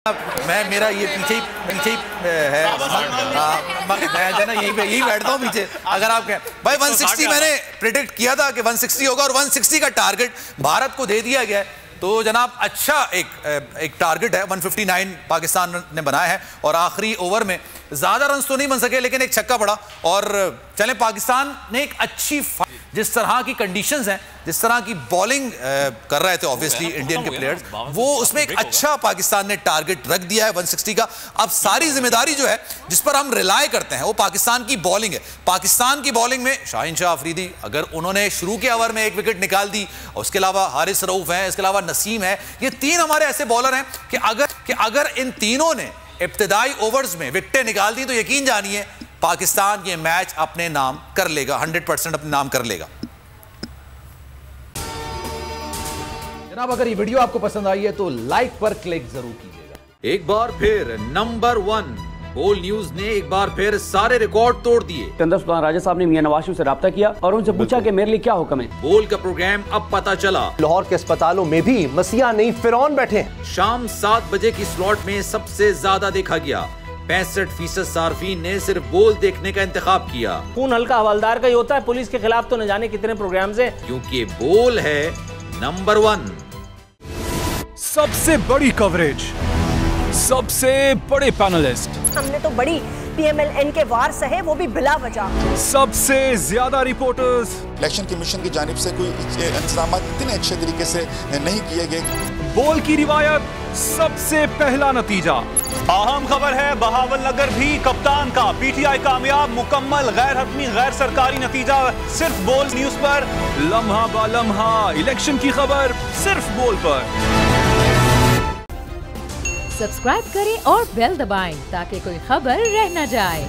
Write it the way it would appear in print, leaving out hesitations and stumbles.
मैं मेरा ये पीछे ही है। मैं जो ना यही बैठता हूँ पीछे। अगर आप कहें भाई 160 मैंने प्रिडिक्ट किया था कि 160 होगा और 160 का टारगेट भारत को दे दिया गया है, तो जनाब अच्छा एक टारगेट है 159 पाकिस्तान ने बनाया है और आखिरी ओवर में ज़्यादा रन तो नहीं बन सके लेकिन एक छक्का पड़ा। और चलें, पाकिस्तान ने एक अच्छी जिस तरह की कंडीशंस हैं, जिस तरह की बॉलिंग कर रहे थे ऑब्वियसली इंडियन के प्लेयर्स, वो उसमें एक अच्छा पाकिस्तान ने टारगेट रख दिया है 160 का। अब सारी जिम्मेदारी जो है जिस पर हम रिलाय करते हैं वो पाकिस्तान की बॉलिंग है। पाकिस्तान की बॉलिंग में शाहीन शाह अफरीदी, अगर उन्होंने शुरू के ओवर में एक विकेट निकाल दी, और उसके अलावा हारिस रऊफ है, इसके अलावा नसीम है, ये तीन हमारे ऐसे बॉलर हैं कि अगर इन तीनों ने इब्तिदाई ओवर्स में विकेटें निकाल दी तो यकीन जानिए पाकिस्तान ये मैच अपने नाम कर लेगा, 100% अपने नाम कर लेगा। जनाब, अगर ये वीडियो आपको पसंद आई है तो लाइक पर क्लिक जरूर कीजिएगा। एक बार फिर नंबर 1 बोल न्यूज ने एक बार फिर सारे रिकॉर्ड तोड़ दिए। सिकंदर सुल्तान राजा साहब ने मियां नवाज शरीफ से रब्ता किया और उनसे पूछा कि मेरे लिए क्या हुक्म है। बोल का प्रोग्राम अब पता चला। लाहौर के अस्पतालों में भी मसीहा नहीं फिरौन बैठे। शाम 7 बजे की स्लॉट में सबसे ज्यादा देखा गया। 65% सार्फिन ने सिर्फ बोल देखने का इंतखाब किया। खून हल्का हवलदार का ही होता है, पुलिस के खिलाफ तो न जाने कितने प्रोग्राम्स हैं, क्योंकि बोल है नंबर 1। सबसे बड़ी कवरेज, सबसे बड़े पैनलिस्ट, हमने तो बड़ी PMLN के वार सहे, वो भी बिला वजह। सबसे ज्यादा रिपोर्टर्स। इलेक्शन कमीशन की जानिब से कोई इंतजाम इतने अच्छे तरीके से नहीं किए गए। बोल की रिवायत, सबसे पहला नतीजा। अहम खबर है बहावल नगर भी कप्तान का PTI कामयाब, मुकम्मल गैर हतमी गैर सरकारी नतीजा सिर्फ बोल न्यूज पर। लम्हा बा लम्हा इलेक्शन की खबर सिर्फ बोल पर। सब्सक्राइब करें और बेल दबाएं ताकि कोई खबर रह न जाए।